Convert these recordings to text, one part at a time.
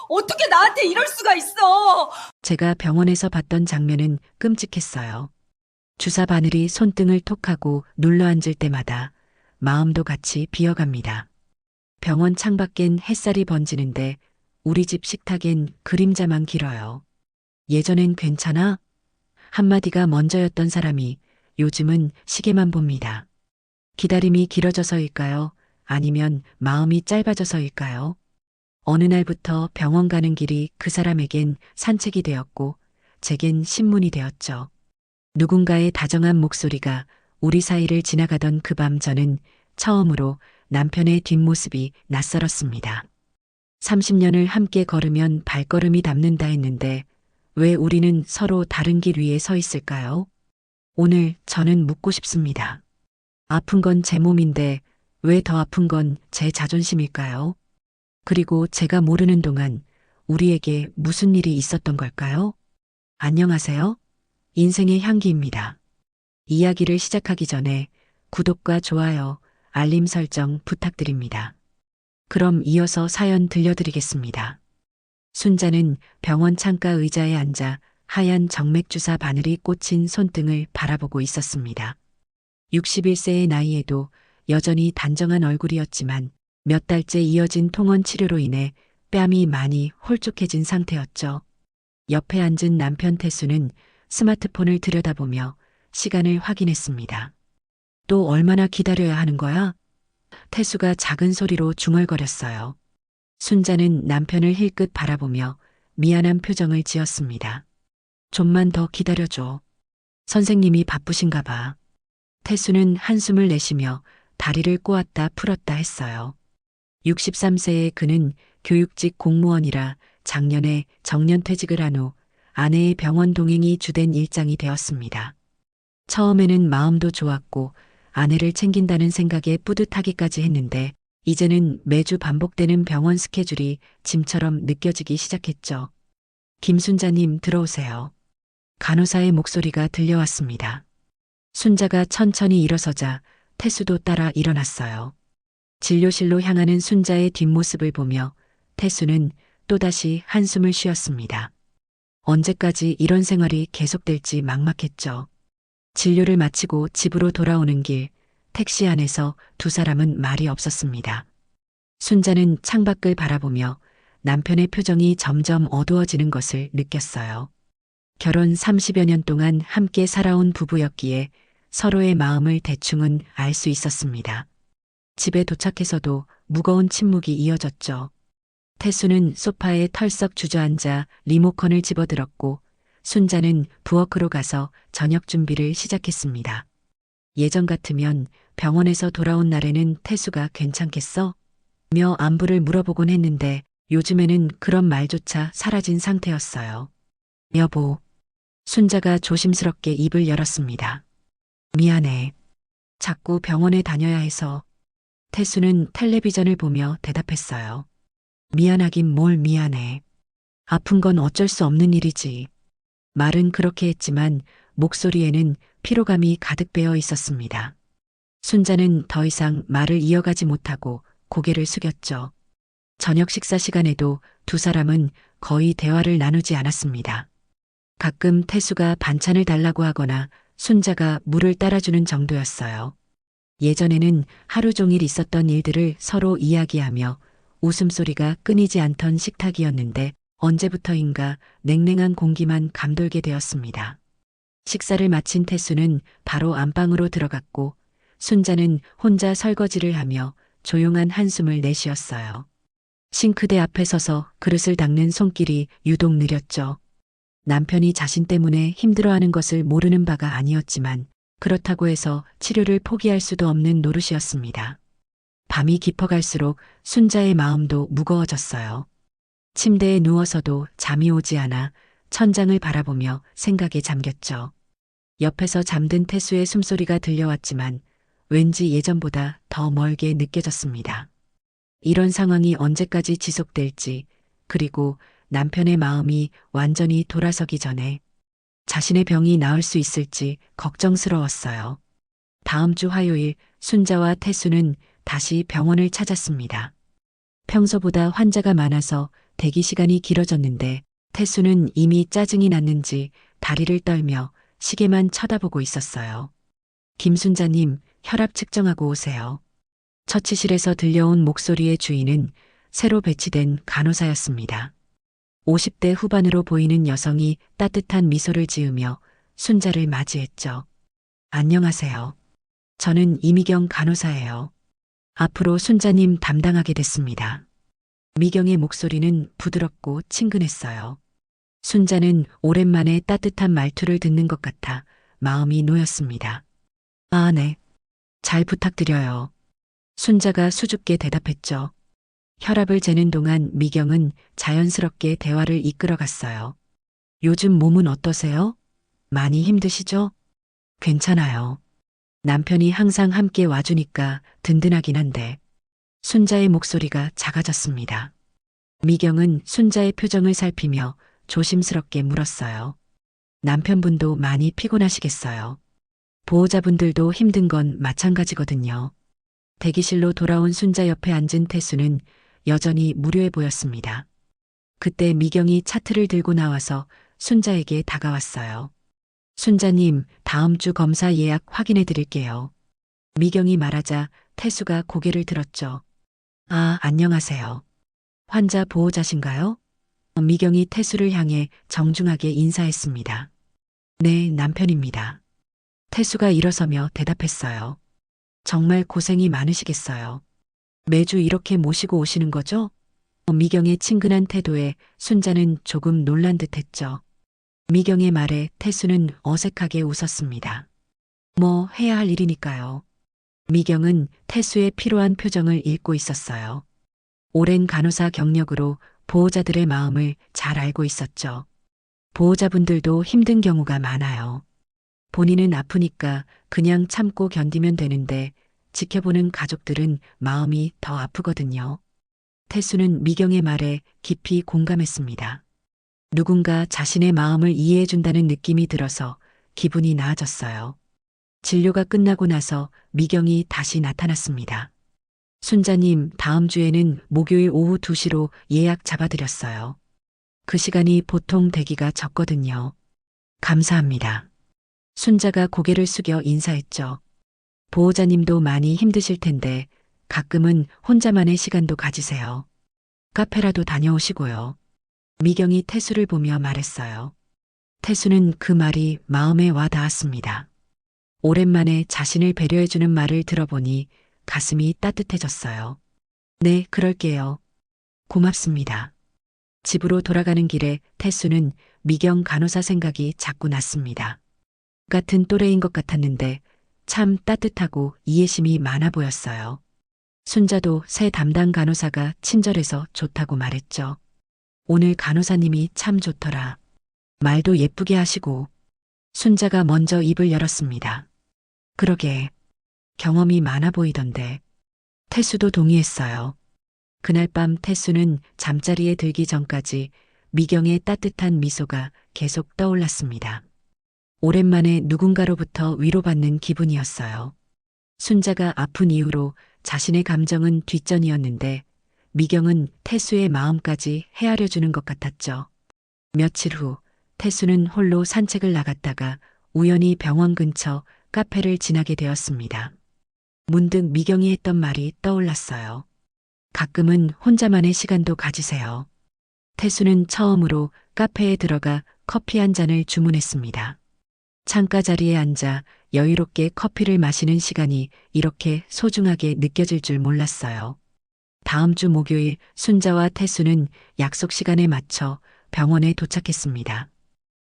어떻게 나한테 이럴 수가 있어? 제가 병원에서 봤던 장면은 끔찍했어요. 주사 바늘이 손등을 톡하고 눌러앉을 때마다 마음도 같이 비어갑니다. 병원 창밖엔 햇살이 번지는데 우리 집 식탁엔 그림자만 길어요. 예전엔 괜찮아? 한마디가 먼저였던 사람이 요즘은 시계만 봅니다. 기다림이 길어져서일까요? 아니면 마음이 짧아져서일까요? 어느 날부터 병원 가는 길이 그 사람에겐 산책이 되었고 제겐 신문이 되었죠. 누군가의 다정한 목소리가 우리 사이를 지나가던 그 밤 저는 처음으로 남편의 뒷모습이 낯설었습니다. 30년을 함께 걸으면 발걸음이 닿는다 했는데 왜 우리는 서로 다른 길 위에 서 있을까요? 오늘 저는 묻고 싶습니다. 아픈 건 제 몸인데 왜 더 아픈 건 제 자존심일까요? 그리고 제가 모르는 동안 우리에게 무슨 일이 있었던 걸까요? 안녕하세요. 인생의 향기입니다. 이야기를 시작하기 전에 구독과 좋아요, 알림 설정 부탁드립니다. 그럼 이어서 사연 들려드리겠습니다. 순자는 병원 창가 의자에 앉아 하얀 정맥주사 바늘이 꽂힌 손등을 바라보고 있었습니다. 61세의 나이에도 여전히 단정한 얼굴이었지만 몇 달째 이어진 통원 치료로 인해 뺨이 많이 홀쭉해진 상태였죠. 옆에 앉은 남편 태수는 스마트폰을 들여다보며 시간을 확인했습니다. 또 얼마나 기다려야 하는 거야? 태수가 작은 소리로 중얼거렸어요. 순자는 남편을 힐끗 바라보며 미안한 표정을 지었습니다. 좀만 더 기다려줘. 선생님이 바쁘신가 봐. 태수는 한숨을 내쉬며 다리를 꼬았다 풀었다 했어요. 63세의 그는 교육직 공무원이라 작년에 정년퇴직을 한 후 아내의 병원 동행이 주된 일장이 되었습니다. 처음에는 마음도 좋았고 아내를 챙긴다는 생각에 뿌듯하기까지 했는데 이제는 매주 반복되는 병원 스케줄이 짐처럼 느껴지기 시작했죠. 김순자님 들어오세요. 간호사의 목소리가 들려왔습니다. 순자가 천천히 일어서자 태수도 따라 일어났어요. 진료실로 향하는 순자의 뒷모습을 보며 태수는 또다시 한숨을 쉬었습니다. 언제까지 이런 생활이 계속될지 막막했죠. 진료를 마치고 집으로 돌아오는 길, 택시 안에서 두 사람은 말이 없었습니다. 순자는 창밖을 바라보며 남편의 표정이 점점 어두워지는 것을 느꼈어요. 결혼 30여 년 동안 함께 살아온 부부였기에 서로의 마음을 대충은 알 수 있었습니다. 집에 도착해서도 무거운 침묵이 이어졌죠. 태수는 소파에 털썩 주저앉아 리모컨을 집어들었고 순자는 부엌으로 가서 저녁 준비를 시작했습니다. 예전 같으면 병원에서 돌아온 날에는 태수가 괜찮겠어? 며 안부를 물어보곤 했는데 요즘에는 그런 말조차 사라진 상태였어요. 여보. 순자가 조심스럽게 입을 열었습니다. 미안해. 자꾸 병원에 다녀야 해서. 태수는 텔레비전을 보며 대답했어요. 미안하긴 뭘 미안해. 아픈 건 어쩔 수 없는 일이지. 말은 그렇게 했지만 목소리에는 피로감이 가득 배어 있었습니다. 순자는 더 이상 말을 이어가지 못하고 고개를 숙였죠. 저녁 식사 시간에도 두 사람은 거의 대화를 나누지 않았습니다. 가끔 태수가 반찬을 달라고 하거나 순자가 물을 따라주는 정도였어요. 예전에는 하루 종일 있었던 일들을 서로 이야기하며 웃음소리가 끊이지 않던 식탁이었는데 언제부터인가 냉랭한 공기만 감돌게 되었습니다. 식사를 마친 태수는 바로 안방으로 들어갔고 순자는 혼자 설거지를 하며 조용한 한숨을 내쉬었어요. 싱크대 앞에 서서 그릇을 닦는 손길이 유독 느렸죠. 남편이 자신 때문에 힘들어하는 것을 모르는 바가 아니었지만 그렇다고 해서 치료를 포기할 수도 없는 노릇이었습니다. 밤이 깊어갈수록 순자의 마음도 무거워졌어요. 침대에 누워서도 잠이 오지 않아 천장을 바라보며 생각에 잠겼죠. 옆에서 잠든 태수의 숨소리가 들려왔지만 왠지 예전보다 더 멀게 느껴졌습니다. 이런 상황이 언제까지 지속될지, 그리고 남편의 마음이 완전히 돌아서기 전에 자신의 병이 나을 수 있을지 걱정스러웠어요. 다음 주 화요일 순자와 태수는 다시 병원을 찾았습니다. 평소보다 환자가 많아서 대기 시간이 길어졌는데 태수는 이미 짜증이 났는지 다리를 떨며 시계만 쳐다보고 있었어요. 김순자님, 혈압 측정하고 오세요. 처치실에서 들려온 목소리의 주인은 새로 배치된 간호사였습니다. 50대 후반으로 보이는 여성이 따뜻한 미소를 지으며 순자를 맞이했죠. 안녕하세요. 저는 이미경 간호사예요. 앞으로 순자님 담당하게 됐습니다. 미경의 목소리는 부드럽고 친근했어요. 순자는 오랜만에 따뜻한 말투를 듣는 것 같아 마음이 놓였습니다. 아, 네. 잘 부탁드려요. 순자가 수줍게 대답했죠. 혈압을 재는 동안 미경은 자연스럽게 대화를 이끌어갔어요. 요즘 몸은 어떠세요? 많이 힘드시죠? 괜찮아요. 남편이 항상 함께 와주니까 든든하긴 한데. 순자의 목소리가 작아졌습니다. 미경은 순자의 표정을 살피며 조심스럽게 물었어요. 남편분도 많이 피곤하시겠어요. 보호자분들도 힘든 건 마찬가지거든요. 대기실로 돌아온 순자 옆에 앉은 태수는 여전히 무료해 보였습니다. 그때 미경이 차트를 들고 나와서 순자에게 다가왔어요. 순자님, 다음 주 검사 예약 확인해 드릴게요. 미경이 말하자 태수가 고개를 들었죠. 아, 안녕하세요. 환자 보호자신가요? 미경이 태수를 향해 정중하게 인사했습니다. 네, 남편입니다. 태수가 일어서며 대답했어요. 정말 고생이 많으시겠어요. 매주 이렇게 모시고 오시는 거죠? 미경의 친근한 태도에 순자는 조금 놀란 듯 했죠. 미경의 말에 태수는 어색하게 웃었습니다. 뭐 해야 할 일이니까요. 미경은 태수의 피로한 표정을 읽고 있었어요. 오랜 간호사 경력으로 보호자들의 마음을 잘 알고 있었죠. 보호자분들도 힘든 경우가 많아요. 본인은 아프니까 그냥 참고 견디면 되는데 지켜보는 가족들은 마음이 더 아프거든요. 태수는 미경의 말에 깊이 공감했습니다. 누군가 자신의 마음을 이해해준다는 느낌이 들어서 기분이 나아졌어요. 진료가 끝나고 나서 미경이 다시 나타났습니다. 순자님, 다음 주에는 목요일 오후 2시로 예약 잡아드렸어요. 그 시간이 보통 대기가 적거든요. 감사합니다. 순자가 고개를 숙여 인사했죠. 보호자님도 많이 힘드실 텐데 가끔은 혼자만의 시간도 가지세요. 카페라도 다녀오시고요. 미경이 태수를 보며 말했어요. 태수는 그 말이 마음에 와 닿았습니다. 오랜만에 자신을 배려해주는 말을 들어보니 가슴이 따뜻해졌어요. 네, 그럴게요. 고맙습니다. 집으로 돌아가는 길에 태수는 미경 간호사 생각이 자꾸 났습니다. 같은 또래인 것 같았는데 참 따뜻하고 이해심이 많아 보였어요. 순자도 새 담당 간호사가 친절해서 좋다고 말했죠. 오늘 간호사님이 참 좋더라. 말도 예쁘게 하시고. 순자가 먼저 입을 열었습니다. 그러게. 경험이 많아 보이던데. 태수도 동의했어요. 그날 밤 태수는 잠자리에 들기 전까지 미경의 따뜻한 미소가 계속 떠올랐습니다. 오랜만에 누군가로부터 위로받는 기분이었어요. 순자가 아픈 이후로 자신의 감정은 뒷전이었는데 미경은 태수의 마음까지 헤아려주는 것 같았죠. 며칠 후 태수는 홀로 산책을 나갔다가 우연히 병원 근처 카페를 지나게 되었습니다. 문득 미경이 했던 말이 떠올랐어요. 가끔은 혼자만의 시간도 가지세요. 태수는 처음으로 카페에 들어가 커피 한 잔을 주문했습니다. 창가 자리에 앉아 여유롭게 커피를 마시는 시간이 이렇게 소중하게 느껴질 줄 몰랐어요. 다음 주 목요일 순자와 태수는 약속 시간에 맞춰 병원에 도착했습니다.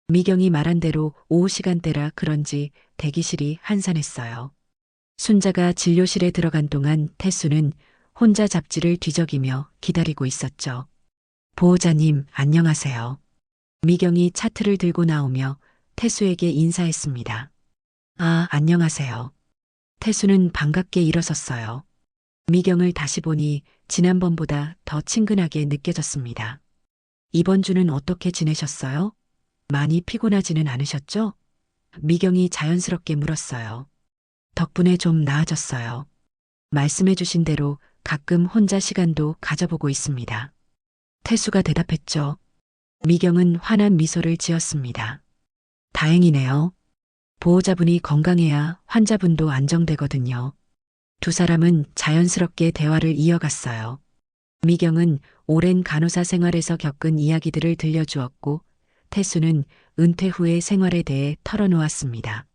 미경이 말한 대로 오후 시간대라 그런지 대기실이 한산했어요. 순자가 진료실에 들어간 동안 태수는 혼자 잡지를 뒤적이며 기다리고 있었죠. 보호자님, 안녕하세요. 미경이 차트를 들고 나오며 태수에게 인사했습니다. 아, 안녕하세요. 태수는 반갑게 일어섰어요. 미경을 다시 보니 지난번보다 더 친근하게 느껴졌습니다. 이번 주는 어떻게 지내셨어요? 많이 피곤하지는 않으셨죠? 미경이 자연스럽게 물었어요. 덕분에 좀 나아졌어요. 말씀해 주신 대로 가끔 혼자 시간도 가져보고 있습니다. 태수가 대답했죠. 미경은 환한 미소를 지었습니다. 다행이네요. 보호자분이 건강해야 환자분도 안정되거든요. 두 사람은 자연스럽게 대화를 이어갔어요. 미경은 오랜 간호사 생활에서 겪은 이야기들을 들려주었고, 태수는 은퇴 후의 생활에 대해 털어놓았습니다.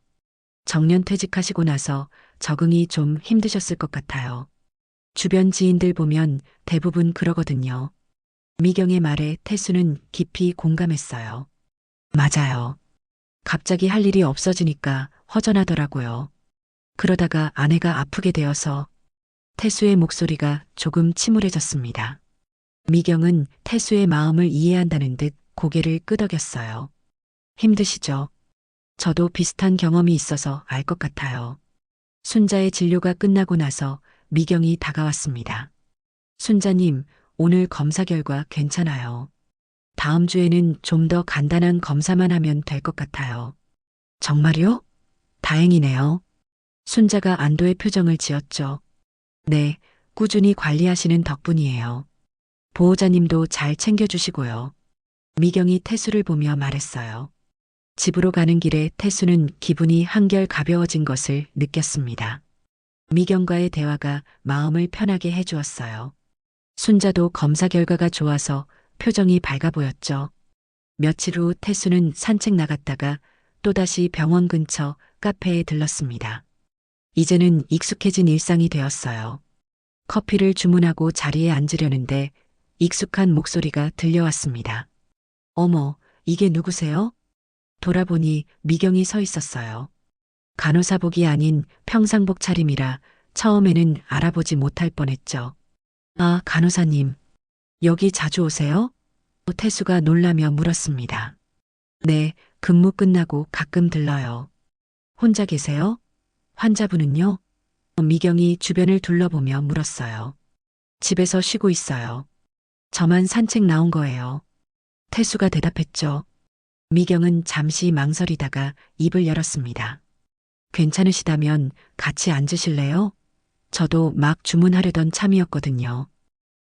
정년 퇴직하시고 나서 적응이 좀 힘드셨을 것 같아요. 주변 지인들 보면 대부분 그러거든요. 미경의 말에 태수는 깊이 공감했어요. 맞아요. 갑자기 할 일이 없어지니까 허전하더라고요. 그러다가 아내가 아프게 되어서 태수의 목소리가 조금 침울해졌습니다. 미경은 태수의 마음을 이해한다는 듯 고개를 끄덕였어요. 힘드시죠? 저도 비슷한 경험이 있어서 알 것 같아요. 순자의 진료가 끝나고 나서 미경이 다가왔습니다. 순자님, 오늘 검사 결과 괜찮아요. 다음 주에는 좀 더 간단한 검사만 하면 될 것 같아요. 정말요? 다행이네요. 순자가 안도의 표정을 지었죠. 네, 꾸준히 관리하시는 덕분이에요. 보호자님도 잘 챙겨주시고요. 미경이 태수를 보며 말했어요. 집으로 가는 길에 태수는 기분이 한결 가벼워진 것을 느꼈습니다. 미경과의 대화가 마음을 편하게 해주었어요. 순자도 검사 결과가 좋아서 표정이 밝아 보였죠. 며칠 후 태수는 산책 나갔다가 또다시 병원 근처 카페에 들렀습니다. 이제는 익숙해진 일상이 되었어요. 커피를 주문하고 자리에 앉으려는데 익숙한 목소리가 들려왔습니다. 어머, 이게 누구세요? 돌아보니 미경이 서 있었어요. 간호사복이 아닌 평상복 차림이라 처음에는 알아보지 못할 뻔했죠. 아, 간호사님. 여기 자주 오세요? 태수가 놀라며 물었습니다. 네, 근무 끝나고 가끔 들러요. 혼자 계세요? 환자분은요? 미경이 주변을 둘러보며 물었어요. 집에서 쉬고 있어요. 저만 산책 나온 거예요. 태수가 대답했죠. 미경은 잠시 망설이다가 입을 열었습니다. 괜찮으시다면 같이 앉으실래요? 저도 막 주문하려던 참이었거든요.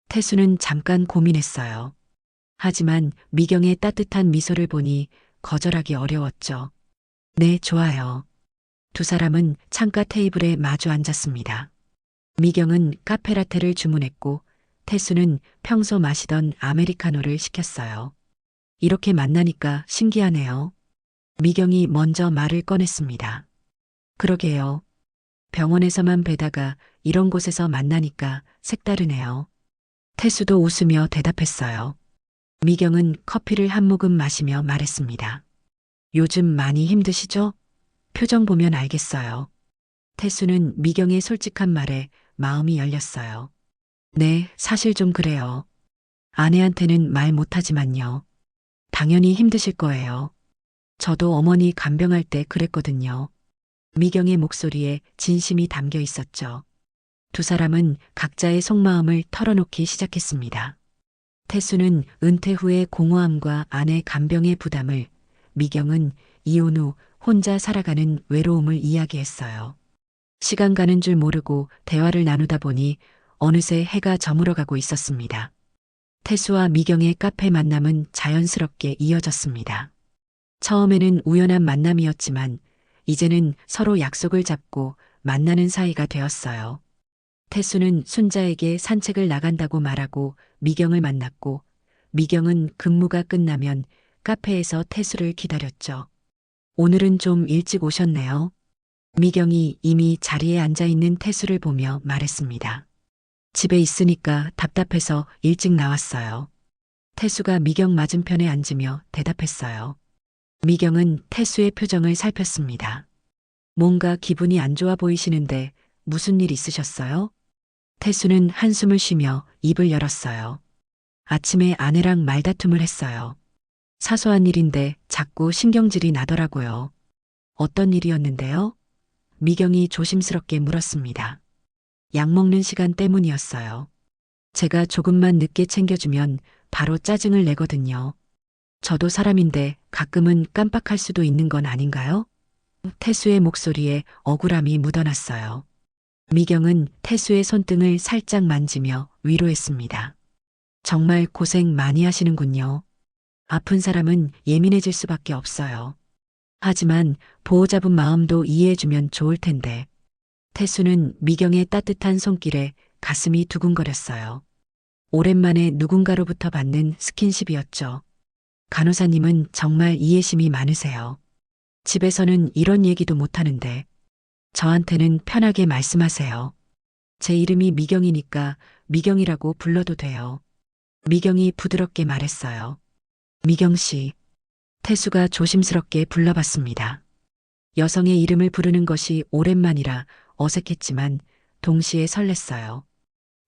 태수는 잠깐 고민했어요. 하지만 미경의 따뜻한 미소를 보니 거절하기 어려웠죠. 네, 좋아요. 두 사람은 창가 테이블에 마주 앉았습니다. 미경은 카페라테를 주문했고 태수는 평소 마시던 아메리카노를 시켰어요. 이렇게 만나니까 신기하네요. 미경이 먼저 말을 꺼냈습니다. 그러게요. 병원에서만 뵈다가 이런 곳에서 만나니까 색다르네요. 태수도 웃으며 대답했어요. 미경은 커피를 한 모금 마시며 말했습니다. 요즘 많이 힘드시죠? 표정 보면 알겠어요. 태수는 미경의 솔직한 말에 마음이 열렸어요. 네, 사실 좀 그래요. 아내한테는 말 못하지만요. 당연히 힘드실 거예요. 저도 어머니 간병할 때 그랬거든요. 미경의 목소리에 진심이 담겨 있었죠. 두 사람은 각자의 속마음을 털어놓기 시작했습니다. 태수는 은퇴 후의 공허함과 아내 간병의 부담을, 미경은 이혼 후 혼자 살아가는 외로움을 이야기했어요. 시간 가는 줄 모르고 대화를 나누다 보니 어느새 해가 저물어가고 있었습니다. 태수와 미경의 카페 만남은 자연스럽게 이어졌습니다. 처음에는 우연한 만남이었지만 이제는 서로 약속을 잡고 만나는 사이가 되었어요. 태수는 순자에게 산책을 나간다고 말하고 미경을 만났고 미경은 근무가 끝나면 카페에서 태수를 기다렸죠. 오늘은 좀 일찍 오셨네요. 미경이 이미 자리에 앉아 있는 태수를 보며 말했습니다. 집에 있으니까 답답해서 일찍 나왔어요. 태수가 미경 맞은편에 앉으며 대답했어요. 미경은 태수의 표정을 살폈습니다. 뭔가 기분이 안 좋아 보이시는데 무슨 일 있으셨어요? 태수는 한숨을 쉬며 입을 열었어요. 아침에 아내랑 말다툼을 했어요. 사소한 일인데 자꾸 신경질이 나더라고요. 어떤 일이었는데요? 미경이 조심스럽게 물었습니다. 약 먹는 시간 때문이었어요. 제가 조금만 늦게 챙겨주면 바로 짜증을 내거든요. 저도 사람인데 가끔은 깜빡할 수도 있는 건 아닌가요? 태수의 목소리에 억울함이 묻어났어요. 미경은 태수의 손등을 살짝 만지며 위로했습니다. 정말 고생 많이 하시는군요. 아픈 사람은 예민해질 수밖에 없어요. 하지만 보호자분 마음도 이해해주면 좋을 텐데. 태수는 미경의 따뜻한 손길에 가슴이 두근거렸어요. 오랜만에 누군가로부터 받는 스킨십이었죠. 간호사님은 정말 이해심이 많으세요. 집에서는 이런 얘기도 못하는데 저한테는 편하게 말씀하세요. 제 이름이 미경이니까 미경이라고 불러도 돼요. 미경이 부드럽게 말했어요. 미경 씨. 태수가 조심스럽게 불러봤습니다. 여성의 이름을 부르는 것이 오랜만이라 어색했지만 동시에 설렜어요.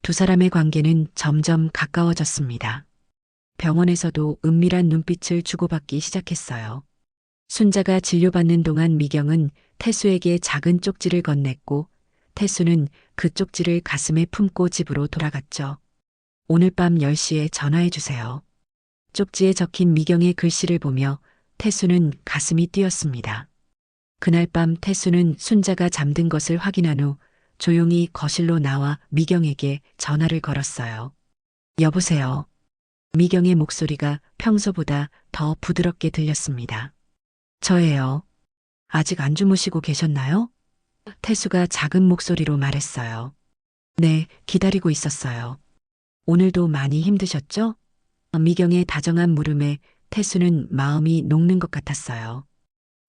두 사람의 관계는 점점 가까워졌습니다. 병원에서도 은밀한 눈빛을 주고받기 시작했어요. 순자가 진료받는 동안 미경은 태수에게 작은 쪽지를 건넸고 태수는 그 쪽지를 가슴에 품고 집으로 돌아갔죠. 오늘 밤 10시에 전화해 주세요. 쪽지에 적힌 미경의 글씨를 보며 태수는 가슴이 뛰었습니다. 그날 밤 태수는 순자가 잠든 것을 확인한 후 조용히 거실로 나와 미경에게 전화를 걸었어요. 여보세요. 미경의 목소리가 평소보다 더 부드럽게 들렸습니다. 저예요. 아직 안 주무시고 계셨나요? 태수가 작은 목소리로 말했어요. 네, 기다리고 있었어요. 오늘도 많이 힘드셨죠? 미경의 다정한 물음에 태수는 마음이 녹는 것 같았어요.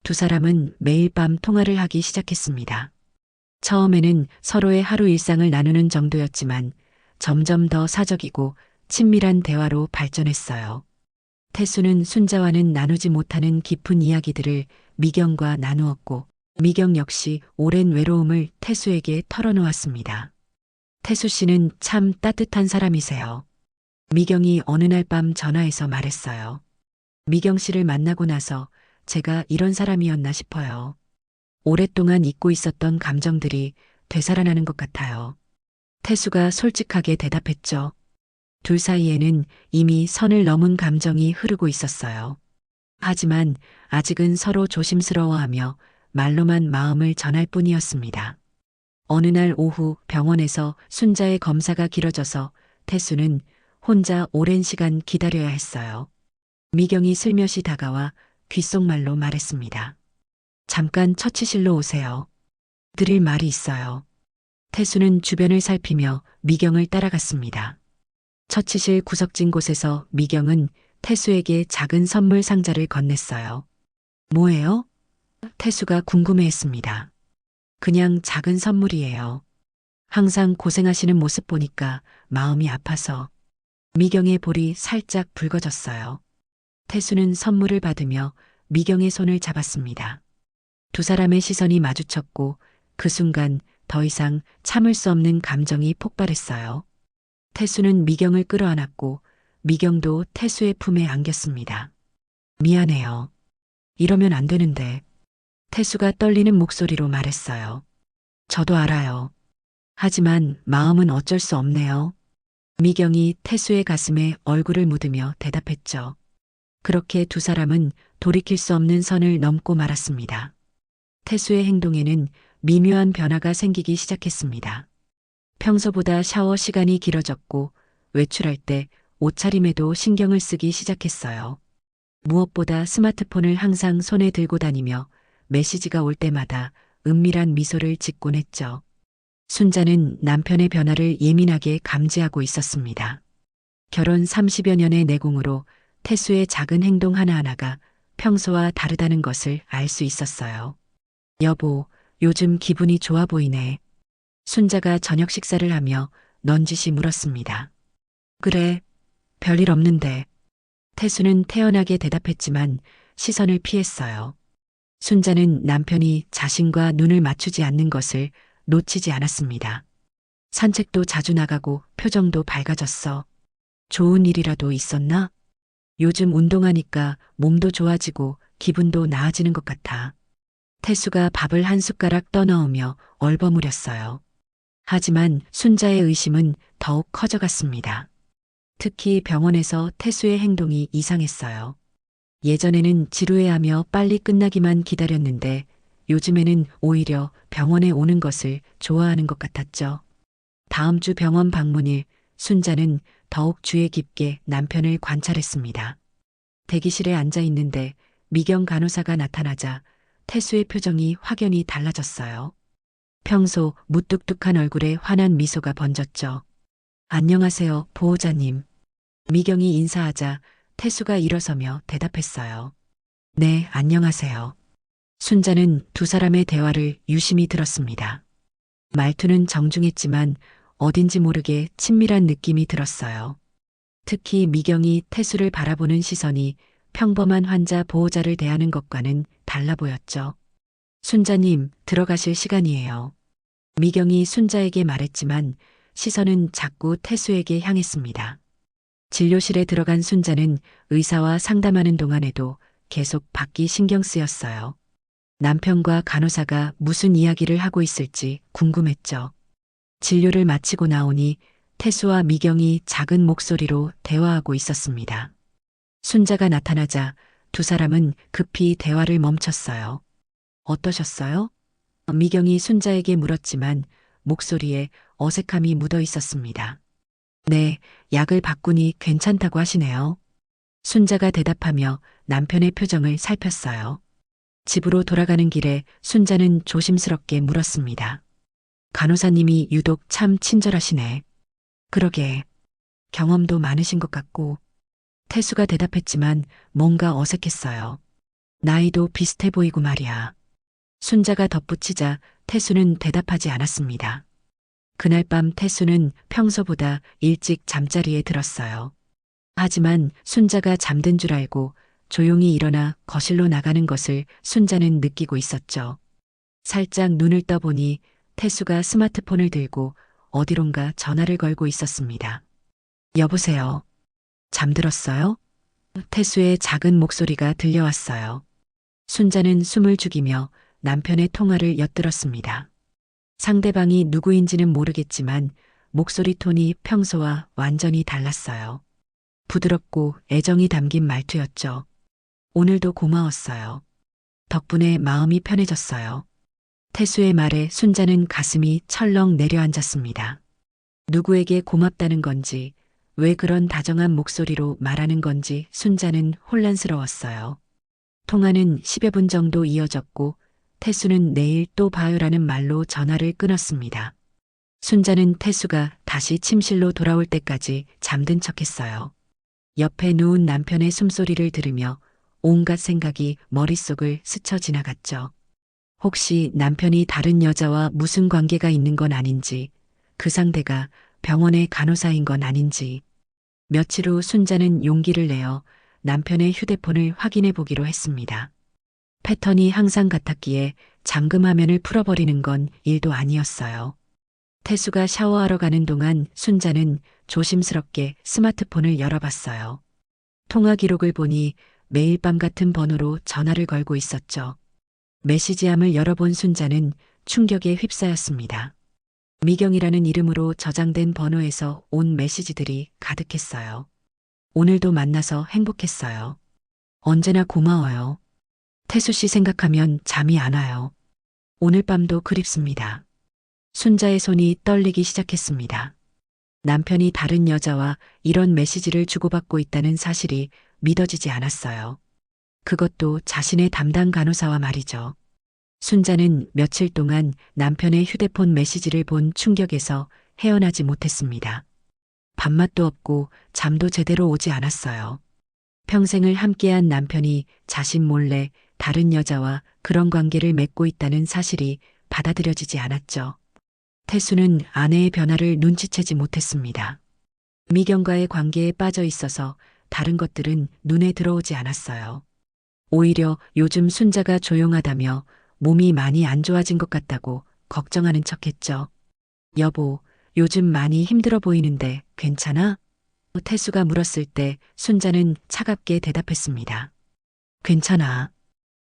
두 사람은 매일 밤 통화를 하기 시작했습니다. 처음에는 서로의 하루 일상을 나누는 정도였지만 점점 더 사적이고 친밀한 대화로 발전했어요. 태수는 순자와는 나누지 못하는 깊은 이야기들을 미경과 나누었고 미경 역시 오랜 외로움을 태수에게 털어놓았습니다. 태수 씨는 참 따뜻한 사람이세요. 미경이 어느 날 밤 전화해서 말했어요. 미경 씨를 만나고 나서 제가 이런 사람이었나 싶어요. 오랫동안 잊고 있었던 감정들이 되살아나는 것 같아요. 태수가 솔직하게 대답했죠. 둘 사이에는 이미 선을 넘은 감정이 흐르고 있었어요. 하지만 아직은 서로 조심스러워하며 말로만 마음을 전할 뿐이었습니다. 어느 날 오후 병원에서 순자의 검사가 길어져서 태수는 혼자 오랜 시간 기다려야 했어요. 미경이 슬며시 다가와 귓속말로 말했습니다. 잠깐 처치실로 오세요. 드릴 말이 있어요. 태수는 주변을 살피며 미경을 따라갔습니다. 처치실 구석진 곳에서 미경은 태수에게 작은 선물 상자를 건넸어요. 뭐예요? 태수가 궁금해했습니다. 그냥 작은 선물이에요. 항상 고생하시는 모습 보니까 마음이 아파서. 미경의 볼이 살짝 붉어졌어요. 태수는 선물을 받으며 미경의 손을 잡았습니다. 두 사람의 시선이 마주쳤고 그 순간 더 이상 참을 수 없는 감정이 폭발했어요. 태수는 미경을 끌어안았고 미경도 태수의 품에 안겼습니다. 미안해요. 이러면 안 되는데. 태수가 떨리는 목소리로 말했어요. 저도 알아요. 하지만 마음은 어쩔 수 없네요. 미경이 태수의 가슴에 얼굴을 묻으며 대답했죠. 그렇게 두 사람은 돌이킬 수 없는 선을 넘고 말았습니다. 태수의 행동에는 미묘한 변화가 생기기 시작했습니다. 평소보다 샤워 시간이 길어졌고 외출할 때 옷차림에도 신경을 쓰기 시작했어요. 무엇보다 스마트폰을 항상 손에 들고 다니며 메시지가 올 때마다 은밀한 미소를 짓곤 했죠. 순자는 남편의 변화를 예민하게 감지하고 있었습니다. 결혼 30여 년의 내공으로 태수의 작은 행동 하나하나가 평소와 다르다는 것을 알 수 있었어요. 여보, 요즘 기분이 좋아 보이네. 순자가 저녁 식사를 하며 넌지시 물었습니다. 그래, 별일 없는데. 태수는 태연하게 대답했지만 시선을 피했어요. 순자는 남편이 자신과 눈을 맞추지 않는 것을 놓치지 않았습니다. 산책도 자주 나가고 표정도 밝아졌어. 좋은 일이라도 있었나? 요즘 운동하니까 몸도 좋아지고 기분도 나아지는 것 같아. 태수가 밥을 한 숟가락 떠넣으며 얼버무렸어요. 하지만 순자의 의심은 더욱 커져갔습니다. 특히 병원에서 태수의 행동이 이상했어요. 예전에는 지루해하며 빨리 끝나기만 기다렸는데 요즘에는 오히려 병원에 오는 것을 좋아하는 것 같았죠. 다음 주 병원 방문일 순자는 더욱 주의 깊게 남편을 관찰했습니다. 대기실에 앉아 있는데 미경 간호사가 나타나자 태수의 표정이 확연히 달라졌어요. 평소 무뚝뚝한 얼굴에 환한 미소가 번졌죠. 안녕하세요, 보호자님. 미경이 인사하자 태수가 일어서며 대답했어요. 네, 안녕하세요. 순자는 두 사람의 대화를 유심히 들었습니다. 말투는 정중했지만 어딘지 모르게 친밀한 느낌이 들었어요. 특히 미경이 태수를 바라보는 시선이 평범한 환자 보호자를 대하는 것과는 달라 보였죠. 순자님, 들어가실 시간이에요. 미경이 순자에게 말했지만 시선은 자꾸 태수에게 향했습니다. 진료실에 들어간 순자는 의사와 상담하는 동안에도 계속 밖이 신경 쓰였어요. 남편과 간호사가 무슨 이야기를 하고 있을지 궁금했죠. 진료를 마치고 나오니 태수와 미경이 작은 목소리로 대화하고 있었습니다. 순자가 나타나자 두 사람은 급히 대화를 멈췄어요. 어떠셨어요? 미경이 순자에게 물었지만 목소리에 어색함이 묻어 있었습니다. 네, 약을 바꾸니 괜찮다고 하시네요. 순자가 대답하며 남편의 표정을 살폈어요. 집으로 돌아가는 길에 순자는 조심스럽게 물었습니다. 간호사님이 유독 참 친절하시네. 그러게, 경험도 많으신 것 같고. 태수가 대답했지만 뭔가 어색했어요. 나이도 비슷해 보이고 말이야. 순자가 덧붙이자 태수는 대답하지 않았습니다. 그날 밤 태수는 평소보다 일찍 잠자리에 들었어요. 하지만 순자가 잠든 줄 알고 조용히 일어나 거실로 나가는 것을 순자는 느끼고 있었죠. 살짝 눈을 떠보니 태수가 스마트폰을 들고 어디론가 전화를 걸고 있었습니다. 여보세요. 잠들었어요? 태수의 작은 목소리가 들려왔어요. 순자는 숨을 죽이며 남편의 통화를 엿들었습니다. 상대방이 누구인지는 모르겠지만 목소리 톤이 평소와 완전히 달랐어요. 부드럽고 애정이 담긴 말투였죠. 오늘도 고마웠어요. 덕분에 마음이 편해졌어요. 태수의 말에 순자는 가슴이 철렁 내려앉았습니다. 누구에게 고맙다는 건지, 왜 그런 다정한 목소리로 말하는 건지 순자는 혼란스러웠어요. 통화는 10여 분 정도 이어졌고 태수는 내일 또 봐요라는 말로 전화를 끊었습니다. 순자는 태수가 다시 침실로 돌아올 때까지 잠든 척했어요. 옆에 누운 남편의 숨소리를 들으며 온갖 생각이 머릿속을 스쳐 지나갔죠. 혹시 남편이 다른 여자와 무슨 관계가 있는 건 아닌지, 그 상대가 병원의 간호사인 건 아닌지. 며칠 후 순자는 용기를 내어 남편의 휴대폰을 확인해 보기로 했습니다. 패턴이 항상 같았기에 잠금 화면을 풀어버리는 건 일도 아니었어요. 태수가 샤워하러 가는 동안 순자는 조심스럽게 스마트폰을 열어봤어요. 통화 기록을 보니 매일 밤 같은 번호로 전화를 걸고 있었죠. 메시지함을 열어본 순자는 충격에 휩싸였습니다. 미경이라는 이름으로 저장된 번호에서 온 메시지들이 가득했어요. 오늘도 만나서 행복했어요. 언제나 고마워요. 태수 씨 생각하면 잠이 안 와요. 오늘 밤도 그립습니다. 순자의 손이 떨리기 시작했습니다. 남편이 다른 여자와 이런 메시지를 주고받고 있다는 사실이 믿어지지 않았어요. 그것도 자신의 담당 간호사와 말이죠. 순자는 며칠 동안 남편의 휴대폰 메시지를 본 충격에서 헤어나지 못했습니다. 밥맛도 없고 잠도 제대로 오지 않았어요. 평생을 함께한 남편이 자신 몰래 다른 여자와 그런 관계를 맺고 있다는 사실이 받아들여지지 않았죠. 태수는 아내의 변화를 눈치채지 못했습니다. 미경과의 관계에 빠져 있어서 다른 것들은 눈에 들어오지 않았어요. 오히려 요즘 순자가 조용하다며 몸이 많이 안 좋아진 것 같다고 걱정하는 척했죠. 여보, 요즘 많이 힘들어 보이는데 괜찮아? 태수가 물었을 때 순자는 차갑게 대답했습니다. 괜찮아.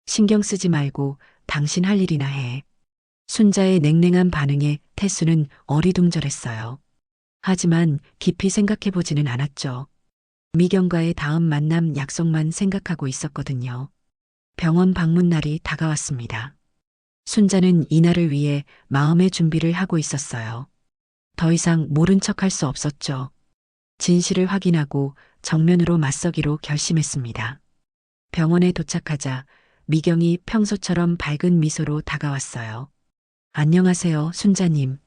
신경 쓰지 말고 당신 할 일이나 해. 순자의 냉랭한 반응에 태수는 어리둥절했어요. 하지만 깊이 생각해보지는 않았죠. 미경과의 다음 만남 약속만 생각하고 있었거든요. 병원 방문 날이 다가왔습니다. 순자는 이날을 위해 마음의 준비를 하고 있었어요. 더 이상 모른 척할 수 없었죠. 진실을 확인하고 정면으로 맞서기로 결심했습니다. 병원에 도착하자 미경이 평소처럼 밝은 미소로 다가왔어요. 안녕하세요, 순자님.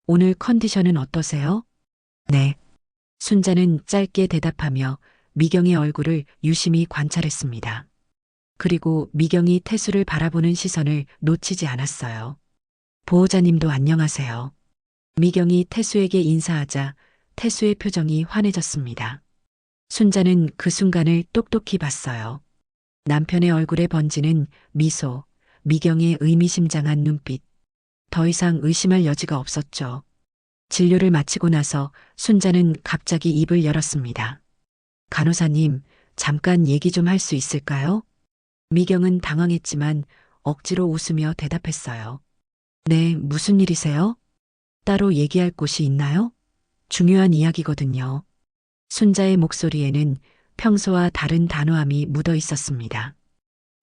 오늘 컨디션은 어떠세요? 네. 순자는 짧게 대답하며 미경의 얼굴을 유심히 관찰했습니다. 그리고 미경이 태수를 바라보는 시선을 놓치지 않았어요. 보호자님도 안녕하세요. 미경이 태수에게 인사하자 태수의 표정이 환해졌습니다. 순자는 그 순간을 똑똑히 봤어요. 남편의 얼굴에 번지는 미소, 미경의 의미심장한 눈빛. 더 이상 의심할 여지가 없었죠. 진료를 마치고 나서 순자는 갑자기 입을 열었습니다. 간호사님, 잠깐 얘기 좀 할 수 있을까요? 미경은 당황했지만 억지로 웃으며 대답했어요. 네, 무슨 일이세요? 따로 얘기할 곳이 있나요? 중요한 이야기거든요. 순자의 목소리에는 평소와 다른 단호함이 묻어 있었습니다.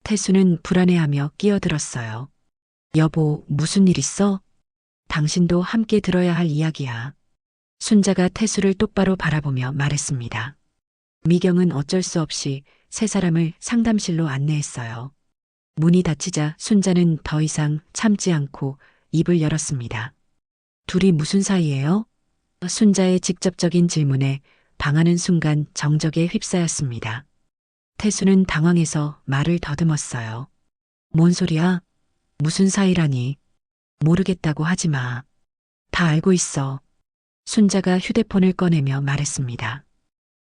태수는 불안해하며 끼어들었어요. 여보, 무슨 일 있어? 당신도 함께 들어야 할 이야기야. 순자가 태수를 똑바로 바라보며 말했습니다. 미경은 어쩔 수 없이 세 사람을 상담실로 안내했어요. 문이 닫히자 순자는 더 이상 참지 않고 입을 열었습니다. 둘이 무슨 사이예요? 순자의 직접적인 질문에 방하는 순간 정적에 휩싸였습니다. 태수는 당황해서 말을 더듬었어요. 뭔 소리야? 무슨 사이라니? 모르겠다고 하지 마. 다 알고 있어. 순자가 휴대폰을 꺼내며 말했습니다.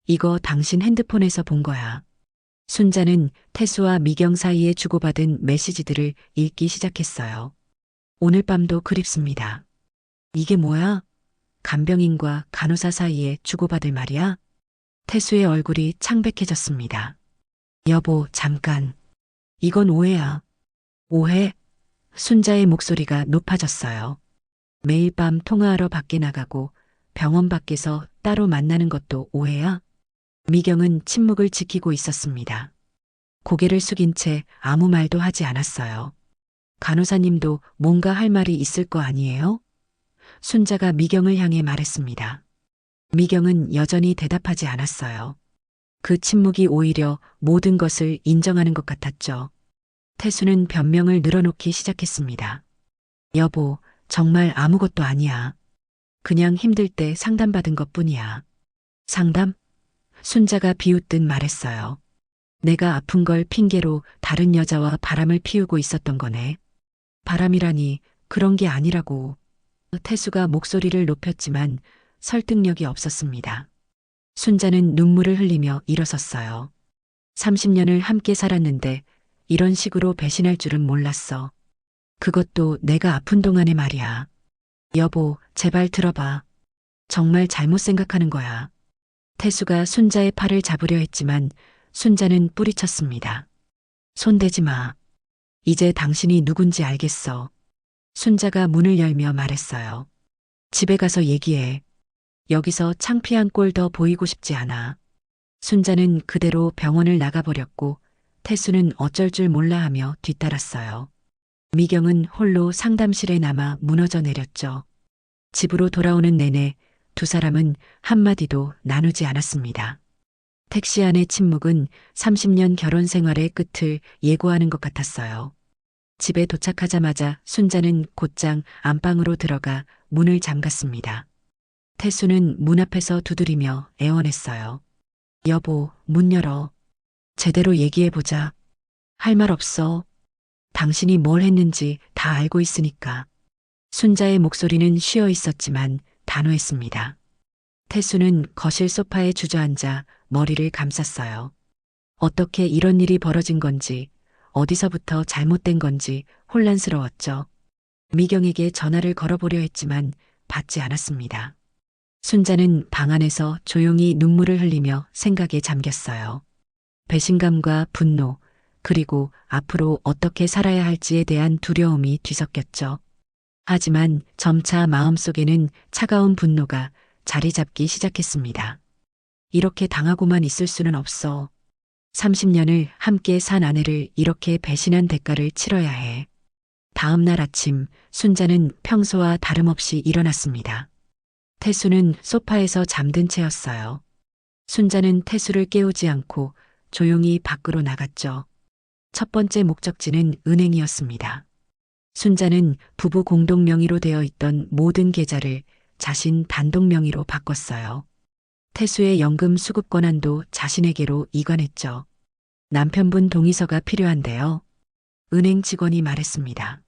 이거 당신 핸드폰에서 본 거야. 순자는 태수와 미경 사이에 주고받은 메시지들을 읽기 시작했어요. 오늘 밤도 그립습니다. 이게 뭐야? 간병인과 간호사 사이에 주고받을 말이야? 태수의 얼굴이 창백해졌습니다. 여보, 잠깐. 이건 오해야. 오해? 순자의 목소리가 높아졌어요. 매일 밤 통화하러 밖에 나가고 병원 밖에서 따로 만나는 것도 오해야? 미경은 침묵을 지키고 있었습니다. 고개를 숙인 채 아무 말도 하지 않았어요. 간호사님도 뭔가 할 말이 있을 거 아니에요? 순자가 미경을 향해 말했습니다. 미경은 여전히 대답하지 않았어요. 그 침묵이 오히려 모든 것을 인정하는 것 같았죠. 태수는 변명을 늘어놓기 시작했습니다. 여보, 정말 아무것도 아니야. 그냥 힘들 때 상담받은 것뿐이야. 상담? 순자가 비웃듯 말했어요. 내가 아픈 걸 핑계로 다른 여자와 바람을 피우고 있었던 거네. 바람이라니 그런 게 아니라고. 태수가 목소리를 높였지만 설득력이 없었습니다. 순자는 눈물을 흘리며 일어섰어요. 30년을 함께 살았는데 이런 식으로 배신할 줄은 몰랐어. 그것도 내가 아픈 동안의 말이야. 여보, 제발 들어봐. 정말 잘못 생각하는 거야. 태수가 순자의 팔을 잡으려 했지만 순자는 뿌리쳤습니다. 손대지 마. 이제 당신이 누군지 알겠어. 순자가 문을 열며 말했어요. 집에 가서 얘기해. 여기서 창피한 꼴 더 보이고 싶지 않아. 순자는 그대로 병원을 나가버렸고 태수는 어쩔 줄 몰라 하며 뒤따랐어요. 미경은 홀로 상담실에 남아 무너져 내렸죠. 집으로 돌아오는 내내 두 사람은 한마디도 나누지 않았습니다. 택시 안의 침묵은 30년 결혼 생활의 끝을 예고하는 것 같았어요. 집에 도착하자마자 순자는 곧장 안방으로 들어가 문을 잠갔습니다. 태수는 문 앞에서 두드리며 애원했어요. 여보, 문 열어. 제대로 얘기해보자. 할 말 없어. 당신이 뭘 했는지 다 알고 있으니까. 순자의 목소리는 쉬어 있었지만 단호했습니다. 태수는 거실 소파에 주저앉아 머리를 감쌌어요. 어떻게 이런 일이 벌어진 건지, 어디서부터 잘못된 건지 혼란스러웠죠. 미경에게 전화를 걸어보려 했지만 받지 않았습니다. 순자는 방 안에서 조용히 눈물을 흘리며 생각에 잠겼어요. 배신감과 분노, 그리고 앞으로 어떻게 살아야 할지에 대한 두려움이 뒤섞였죠. 하지만 점차 마음속에는 차가운 분노가 자리 잡기 시작했습니다. 이렇게 당하고만 있을 수는 없어. 30년을 함께 산 아내를 이렇게 배신한 대가를 치러야 해. 다음 날 아침 순자는 평소와 다름없이 일어났습니다. 태수는 소파에서 잠든 채였어요. 순자는 태수를 깨우지 않고 조용히 밖으로 나갔죠. 첫 번째 목적지는 은행이었습니다. 순자는 부부 공동 명의로 되어 있던 모든 계좌를 자신 단독 명의로 바꿨어요. 태수의 연금 수급 권한도 자신에게로 이관했죠. 남편분 동의서가 필요한데요. 은행 직원이 말했습니다.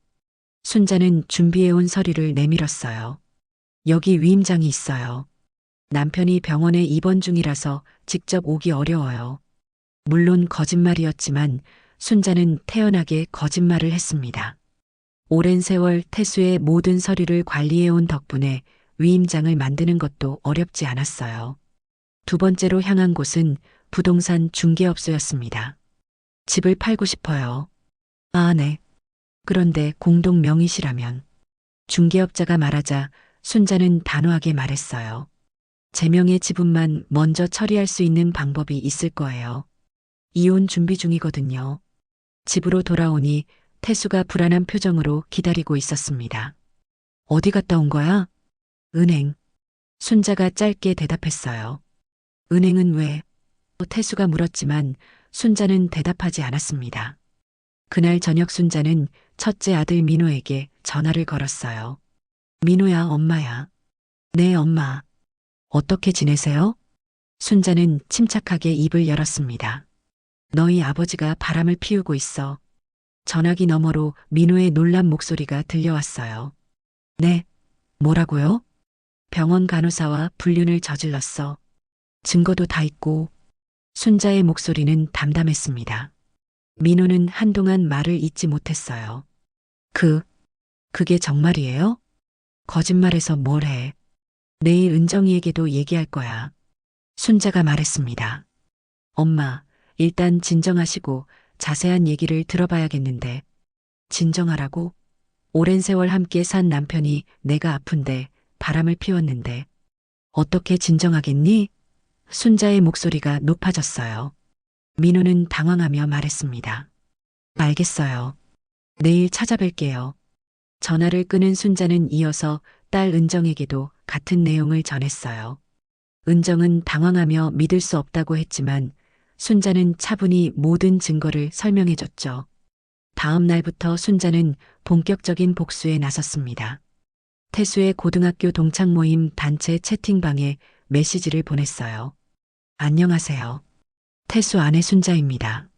순자는 준비해온 서류를 내밀었어요. 여기 위임장이 있어요. 남편이 병원에 입원 중이라서 직접 오기 어려워요. 물론 거짓말이었지만 순자는 태연하게 거짓말을 했습니다. 오랜 세월 태수의 모든 서류를 관리해온 덕분에 위임장을 만드는 것도 어렵지 않았어요. 두 번째로 향한 곳은 부동산 중개업소였습니다. 집을 팔고 싶어요. 아, 네. 그런데 공동 명의시라면. 중개업자가 말하자 순자는 단호하게 말했어요. 제 명의 지분만 먼저 처리할 수 있는 방법이 있을 거예요. 이혼 준비 중이거든요. 집으로 돌아오니 태수가 불안한 표정으로 기다리고 있었습니다. 어디 갔다 온 거야? 은행. 순자가 짧게 대답했어요. 은행은 왜? 태수가 물었지만 순자는 대답하지 않았습니다. 그날 저녁 순자는 첫째 아들 민호에게 전화를 걸었어요. 민호야, 엄마야. 네, 엄마. 어떻게 지내세요? 순자는 침착하게 입을 열었습니다. 너희 아버지가 바람을 피우고 있어. 전화기 너머로 민호의 놀란 목소리가 들려왔어요. 네, 뭐라고요? 병원 간호사와 불륜을 저질렀어. 증거도 다 있고. 순자의 목소리는 담담했습니다. 민호는 한동안 말을 잇지 못했어요. 그게 정말이에요? 거짓말해서 뭘 해? 내일 은정이에게도 얘기할 거야. 순자가 말했습니다. 엄마, 일단 진정하시고 자세한 얘기를 들어봐야겠는데. 진정하라고? 오랜 세월 함께 산 남편이 내가 아픈데 바람을 피웠는데. 어떻게 진정하겠니? 순자의 목소리가 높아졌어요. 민호는 당황하며 말했습니다. 알겠어요. 내일 찾아뵐게요. 전화를 끊은 순자는 이어서 딸 은정에게도 같은 내용을 전했어요. 은정은 당황하며 믿을 수 없다고 했지만 순자는 차분히 모든 증거를 설명해줬죠. 다음 날부터 순자는 본격적인 복수에 나섰습니다. 태수의 고등학교 동창 모임 단체 채팅방에 메시지를 보냈어요. 안녕하세요. 태수 아내 순자입니다.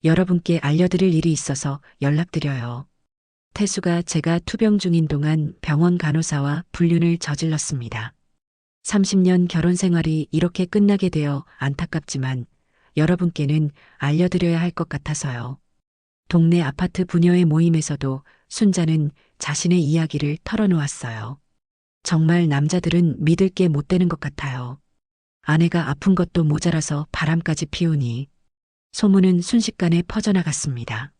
여러분께 알려드릴 일이 있어서 연락드려요. 태수가 제가 투병 중인 동안 병원 간호사와 불륜을 저질렀습니다. 30년 결혼 생활이 이렇게 끝나게 되어 안타깝지만 여러분께는 알려드려야 할 것 같아서요. 동네 아파트 부녀의 모임에서도 순자는 자신의 이야기를 털어놓았어요. 정말 남자들은 믿을 게 못 되는 것 같아요. 아내가 아픈 것도 모자라서 바람까지 피우니. 소문은 순식간에 퍼져나갔습니다.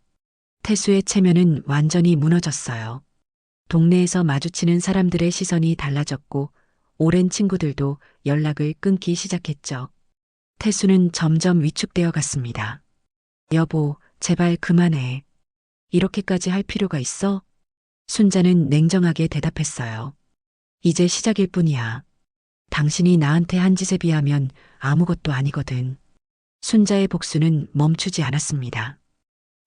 태수의 체면은 완전히 무너졌어요. 동네에서 마주치는 사람들의 시선이 달라졌고 오랜 친구들도 연락을 끊기 시작했죠. 태수는 점점 위축되어 갔습니다. 여보, 제발 그만해. 이렇게까지 할 필요가 있어? 순자는 냉정하게 대답했어요. 이제 시작일 뿐이야. 당신이 나한테 한 짓에 비하면 아무것도 아니거든. 순자의 복수는 멈추지 않았습니다.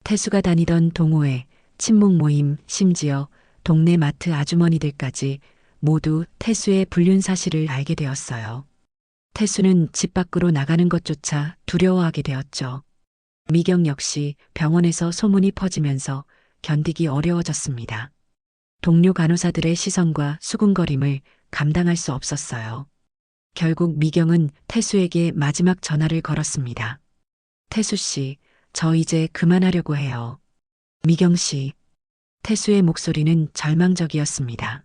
태수가 다니던 동호회, 친목 모임, 심지어 동네 마트 아주머니들까지 모두 태수의 불륜 사실을 알게 되었어요. 태수는 집 밖으로 나가는 것조차 두려워하게 되었죠. 미경 역시 병원에서 소문이 퍼지면서 견디기 어려워졌습니다. 동료 간호사들의 시선과 수군거림을 감당할 수 없었어요. 결국 미경은 태수에게 마지막 전화를 걸었습니다. 태수 씨, 저 이제 그만하려고 해요. 미경 씨. 태수의 목소리는 절망적이었습니다.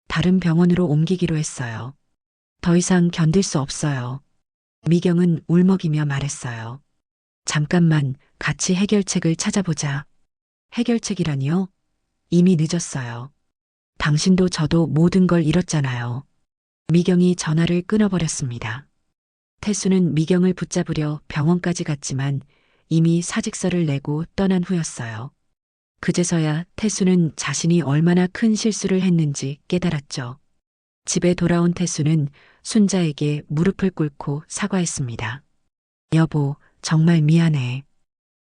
다른 병원으로 옮기기로 했어요. 더 이상 견딜 수 없어요. 미경은 울먹이며 말했어요. 잠깐만 같이 해결책을 찾아보자. 해결책이라니요? 이미 늦었어요. 당신도 저도 모든 걸 잃었잖아요. 미경이 전화를 끊어버렸습니다. 태수는 미경을 붙잡으려 병원까지 갔지만 이미 사직서를 내고 떠난 후였어요. 그제서야 태수는 자신이 얼마나 큰 실수를 했는지 깨달았죠. 집에 돌아온 태수는 순자에게 무릎을 꿇고 사과했습니다. 여보, 정말 미안해.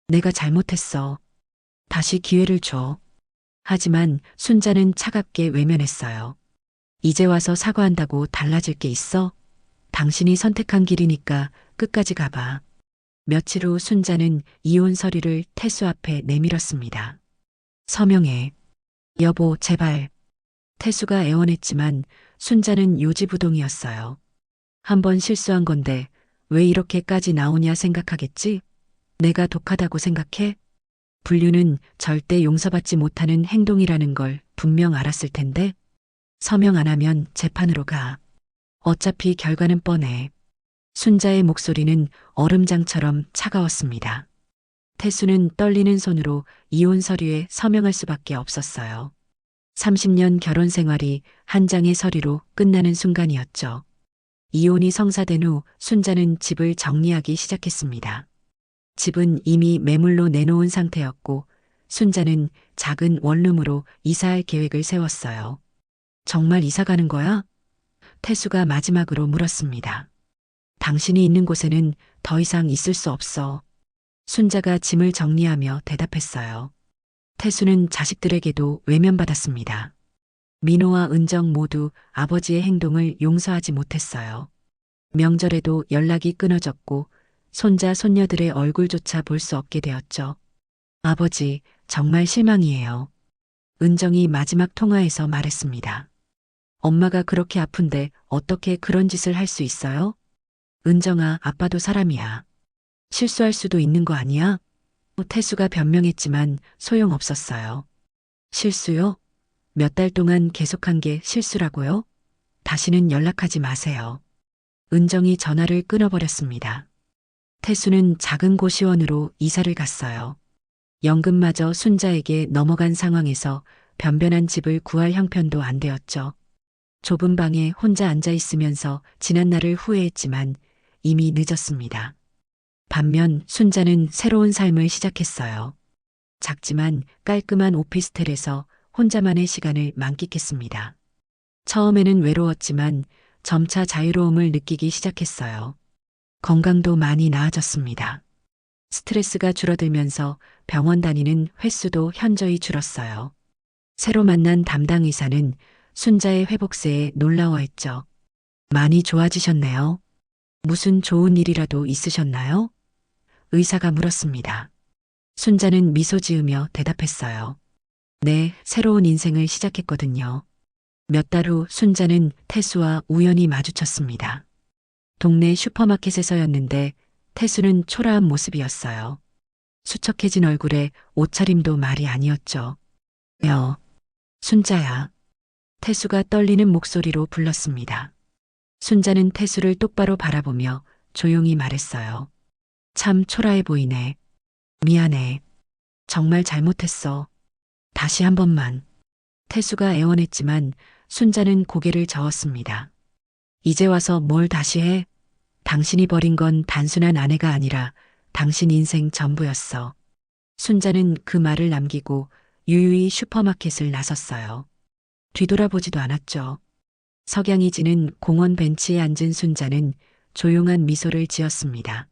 내가 잘못했어. 다시 기회를 줘. 하지만 순자는 차갑게 외면했어요. 이제 와서 사과한다고 달라질 게 있어? 당신이 선택한 길이니까 끝까지 가봐. 며칠 후 순자는 이혼 서류를 태수 앞에 내밀었습니다. 서명해. 여보, 제발. 태수가 애원했지만 순자는 요지부동이었어요. 한 번 실수한 건데 왜 이렇게까지 나오냐 생각하겠지? 내가 독하다고 생각해? 불륜은 절대 용서받지 못하는 행동이라는 걸 분명 알았을 텐데 서명 안 하면 재판으로 가. 어차피 결과는 뻔해. 순자의 목소리는 얼음장처럼 차가웠습니다. 태수는 떨리는 손으로 이혼 서류에 서명할 수밖에 없었어요. 30년 결혼 생활이 한 장의 서류로 끝나는 순간이었죠. 이혼이 성사된 후 순자는 집을 정리하기 시작했습니다. 집은 이미 매물로 내놓은 상태였고 순자는 작은 원룸으로 이사할 계획을 세웠어요. 정말 이사 가는 거야? 태수가 마지막으로 물었습니다. 당신이 있는 곳에는 더 이상 있을 수 없어. 순자가 짐을 정리하며 대답했어요. 태수는 자식들에게도 외면받았습니다. 민호와 은정 모두 아버지의 행동을 용서하지 못했어요. 명절에도 연락이 끊어졌고 손자 손녀들의 얼굴조차 볼 수 없게 되었죠. 아버지, 정말 실망이에요. 은정이 마지막 통화에서 말했습니다. 엄마가 그렇게 아픈데 어떻게 그런 짓을 할 수 있어요? 은정아, 아빠도 사람이야. 실수할 수도 있는 거 아니야? 태수가 변명했지만 소용없었어요. 실수요? 몇 달 동안 계속한 게 실수라고요? 다시는 연락하지 마세요. 은정이 전화를 끊어버렸습니다. 태수는 작은 고시원으로 이사를 갔어요. 연금마저 순자에게 넘어간 상황에서 변변한 집을 구할 형편도 안 되었죠. 좁은 방에 혼자 앉아 있으면서 지난 날을 후회했지만 이미 늦었습니다. 반면 순자는 새로운 삶을 시작했어요. 작지만 깔끔한 오피스텔에서 혼자만의 시간을 만끽했습니다. 처음에는 외로웠지만 점차 자유로움을 느끼기 시작했어요. 건강도 많이 나아졌습니다. 스트레스가 줄어들면서 병원 다니는 횟수도 현저히 줄었어요. 새로 만난 담당 의사는 순자의 회복세에 놀라워했죠. 많이 좋아지셨네요. 무슨 좋은 일이라도 있으셨나요? 의사가 물었습니다. 순자는 미소 지으며 대답했어요. 네, 새로운 인생을 시작했거든요. 몇 달 후 순자는 태수와 우연히 마주쳤습니다. 동네 슈퍼마켓에서였는데 태수는 초라한 모습이었어요. 수척해진 얼굴에 옷차림도 말이 아니었죠. 순자야. 태수가 떨리는 목소리로 불렀습니다. 순자는 태수를 똑바로 바라보며 조용히 말했어요. 참 초라해 보이네. 미안해. 정말 잘못했어. 다시 한 번만. 태수가 애원했지만 순자는 고개를 저었습니다. 이제 와서 뭘 다시 해? 당신이 버린 건 단순한 아내가 아니라 당신 인생 전부였어. 순자는 그 말을 남기고 유유히 슈퍼마켓을 나섰어요. 뒤돌아보지도 않았죠. 석양이 지는 공원 벤치에 앉은 순자는 조용한 미소를 지었습니다.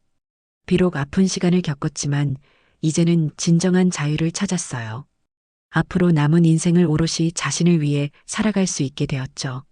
비록 아픈 시간을 겪었지만 이제는 진정한 자유를 찾았어요. 앞으로 남은 인생을 오롯이 자신을 위해 살아갈 수 있게 되었죠.